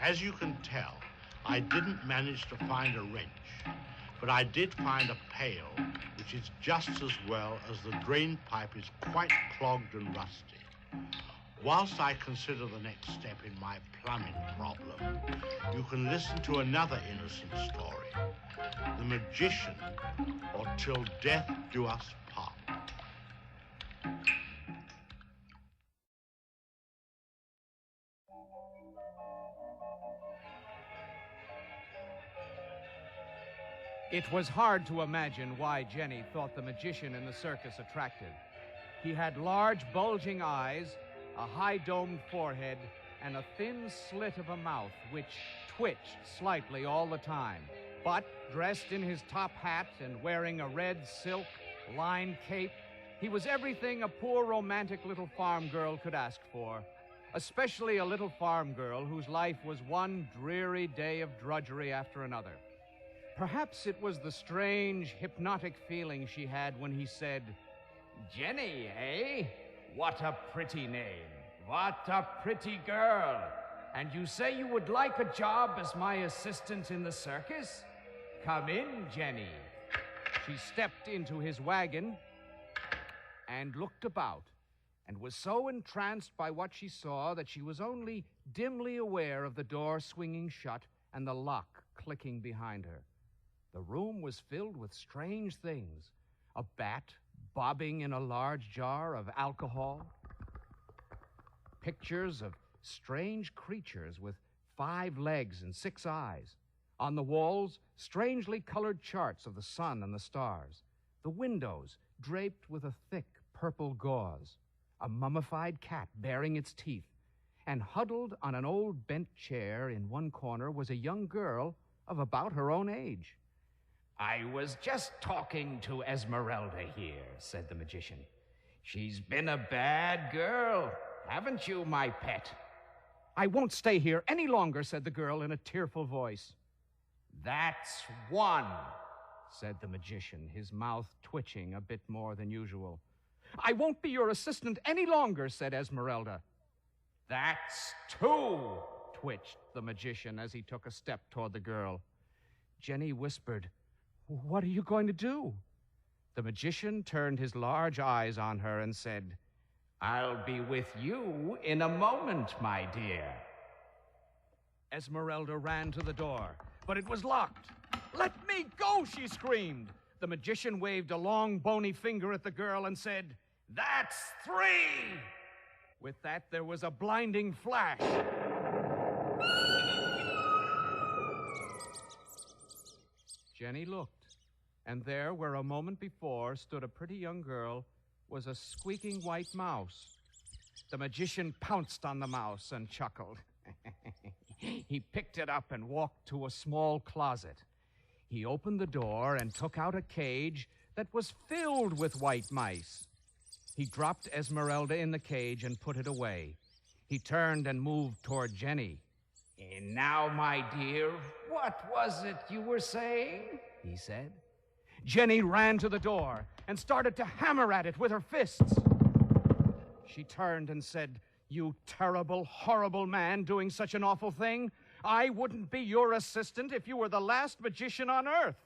As you can tell, I didn't manage to find a wrench, but I did find a pail, which is just as well as the drain pipe is quite clogged and rusty. Whilst I consider the next step in my plumbing problem, you can listen to another innocent story, The Magician, or Till Death Do Us Part. It was hard to imagine why Jenny thought the magician in the circus attractive. He had large, bulging eyes, a high-domed forehead, and a thin slit of a mouth which twitched slightly all the time. But dressed in his top hat and wearing a red silk lined cape, he was everything a poor romantic little farm girl could ask for, especially a little farm girl whose life was one dreary day of drudgery after another. Perhaps it was the strange, hypnotic feeling she had when he said, "Jenny, eh? What a pretty name. What a pretty girl. And you say you would like a job as my assistant in the circus? Come in, Jenny." She stepped into his wagon and looked about, and was so entranced by what she saw that she was only dimly aware of the door swinging shut and the lock clicking behind her. The room was filled with strange things. A bat bobbing in a large jar of alcohol. Pictures of strange creatures with 5 legs and 6 eyes. On the walls, strangely colored charts of the sun and the stars. The windows draped with a thick purple gauze. A mummified cat baring its teeth. And huddled on an old bent chair in one corner was a young girl of about her own age. "I was just talking to Esmeralda here," said the magician. "She's been a bad girl, haven't you, my pet?" "I won't stay here any longer," said the girl in a tearful voice. "That's one," said the magician, his mouth twitching a bit more than usual. "I won't be your assistant any longer," said Esmeralda. "That's 2, twitched the magician as he took a step toward the girl. Jenny whispered, "What are you going to do?" The magician turned his large eyes on her and said, "I'll be with you in a moment, my dear." Esmeralda ran to the door, but it was locked. "Let me go," she screamed. The magician waved a long, bony finger at the girl and said, "That's 3." With that, there was a blinding flash. Jenny looked, and there, where a moment before stood a pretty young girl, was a squeaking white mouse. The magician pounced on the mouse and chuckled. He picked it up and walked to a small closet. He opened the door and took out a cage that was filled with white mice. He dropped Esmeralda in the cage and put it away. He turned and moved toward Jenny. "And now, my dear, what was it you were saying?" he said. Jenny ran to the door and started to hammer at it with her fists. She turned and said, "You terrible, horrible man doing such an awful thing. I wouldn't be your assistant if you were the last magician on earth."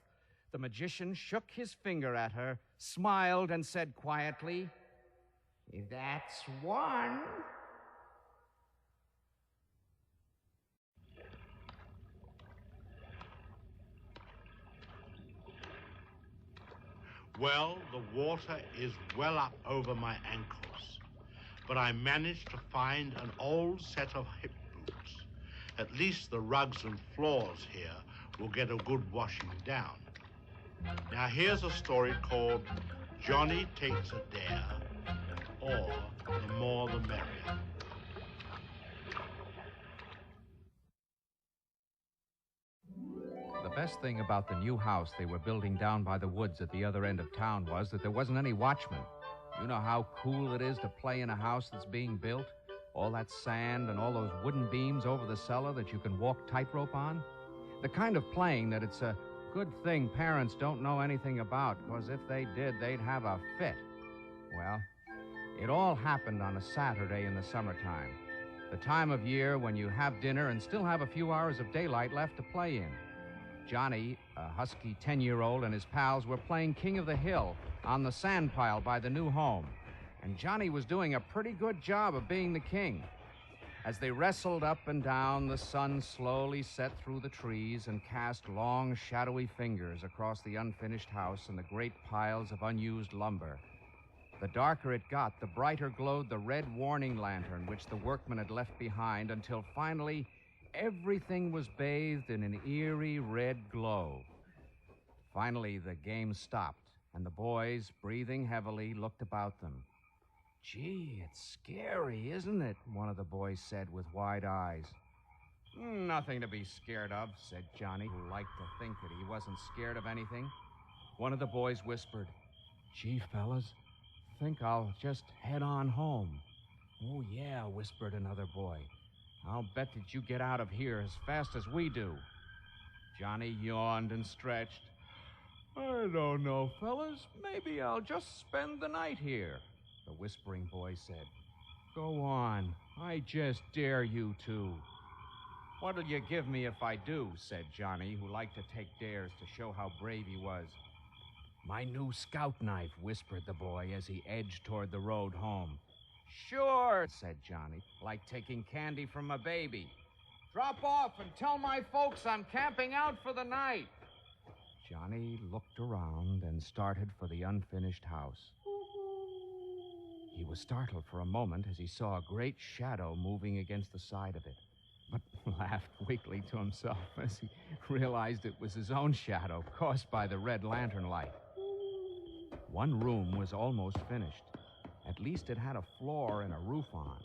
The magician shook his finger at her, smiled, and said quietly, "That's 1." Well, the water is well up over my ankles, but I managed to find an old set of hip boots. At least the rugs and floors here will get a good washing down. Now here's a story called Johnny Takes a Dare, or The More the Merrier. The best thing about the new house they were building down by the woods at the other end of town was that there wasn't any watchman. You know how cool it is to play in a house that's being built? All that sand and all those wooden beams over the cellar that you can walk tightrope on? The kind of playing that it's a good thing parents don't know anything about, because if they did, they'd have a fit. Well, it all happened on a Saturday in the summertime. the time of year when you have dinner and still have a few hours of daylight left to play in. Johnny, a husky 10-year-old, and his pals were playing King of the Hill on the sand pile by the new home. And Johnny was doing a pretty good job of being the king. As they wrestled up and down, the sun slowly set through the trees and cast long, shadowy fingers across the unfinished house and the great piles of unused lumber. The darker it got, the brighter glowed the red warning lantern which the workmen had left behind, until finally everything was bathed in an eerie red glow. Finally, the game stopped, and the boys, breathing heavily, looked about them. "Gee, it's scary, isn't it?" one of the boys said with wide eyes. "Nothing to be scared of," said Johnny, who liked to think that he wasn't scared of anything. One of the boys whispered, "Gee, fellas, think I'll just head on home." "Oh, yeah," whispered another boy. "I'll bet that you get out of here as fast as we do." Johnny yawned and stretched. "I don't know, fellas. Maybe I'll just spend the night here," the whispering boy said. "Go on. I just dare you to." "What'll you give me if I do?" said Johnny, who liked to take dares to show how brave he was. "My new scout knife," whispered the boy as he edged toward the road home. "Sure," said Johnny, "like taking candy from a baby. Drop off and tell my folks I'm camping out for the night." Johnny looked around and started for the unfinished house. He was startled for a moment as he saw a great shadow moving against the side of it, but laughed weakly to himself as he realized it was his own shadow caused by the red lantern light. One room was almost finished. At least it had a floor and a roof on.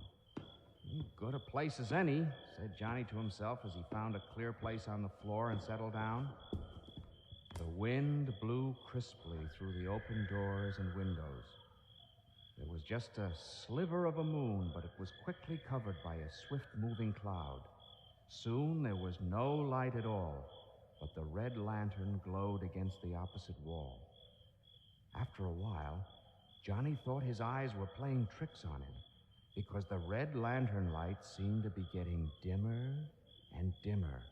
"Good a place as any," said Johnny to himself as he found a clear place on the floor and settled down. The wind blew crisply through the open doors and windows. There was just a sliver of a moon, but it was quickly covered by a swift-moving cloud. Soon there was no light at all, but the red lantern glowed against the opposite wall. After a while, Johnny thought his eyes were playing tricks on him, because the red lantern light seemed to be getting dimmer and dimmer.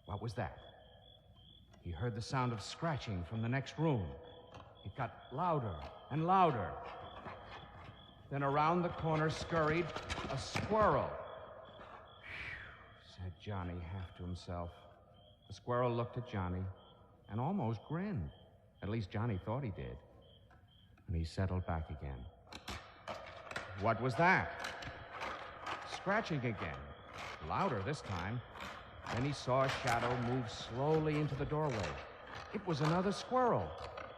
What was that? He heard the sound of scratching from the next room. It got louder and louder. Then around the corner scurried a squirrel. "Phew," said Johnny half to himself. The squirrel looked at Johnny and almost grinned. At least Johnny thought he did. And he settled back again. What was that? Scratching again. Louder this time. Then he saw a shadow move slowly into the doorway. It was another squirrel,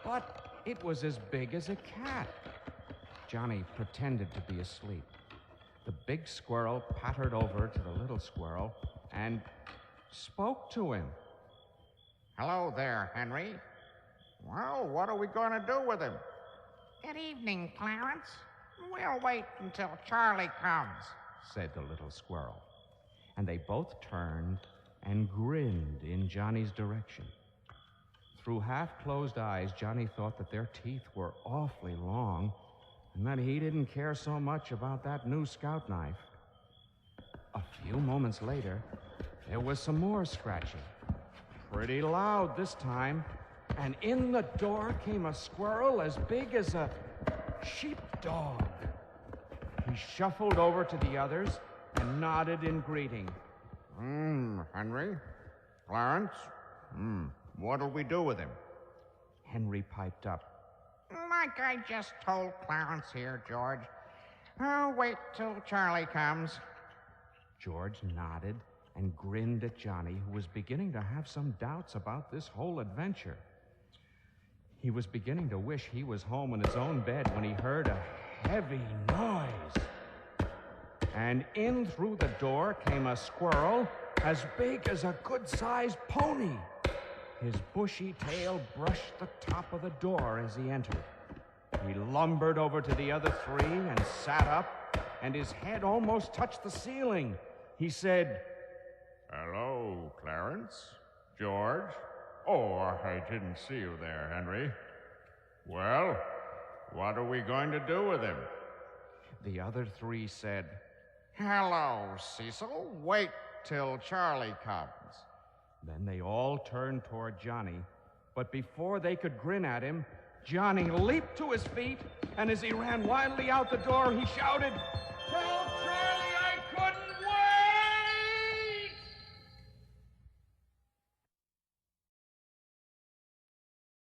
but it was as big as a cat. Johnny pretended to be asleep. The big squirrel pattered over to the little squirrel and spoke to him. "Hello there, Henry. Well, what are we going to do with him?" "Good evening, Clarence. We'll wait until Charlie comes," said the little squirrel. And they both turned and grinned in Johnny's direction. Through half-closed eyes, Johnny thought that their teeth were awfully long and that he didn't care so much about that new scout knife. A few moments later, there was some more scratching. Pretty loud this time, and in the door came a squirrel as big as a sheepdog. He shuffled over to the others and nodded in greeting. Henry? Clarence? What'll we do with him?" Henry piped up. "Like I just told Clarence here, George. I'll wait till Charlie comes." George nodded and grinned at Johnny, who was beginning to have some doubts about this whole adventure. He was beginning to wish he was home in his own bed when he heard a heavy noise. And in through the door came a squirrel as big as a good-sized pony. His bushy tail brushed the top of the door as he entered. He lumbered over to the other three and sat up, and his head almost touched the ceiling. He said, "Hello, Clarence. George. Oh, I didn't see you there, Henry. Well, what are we going to do with him?" The other three said, Hello, Cecil. Wait till Charlie comes. Then they all turned toward Johnny, but before they could grin at him, Johnny leaped to his feet, and as he ran wildly out the door, he shouted, "Tell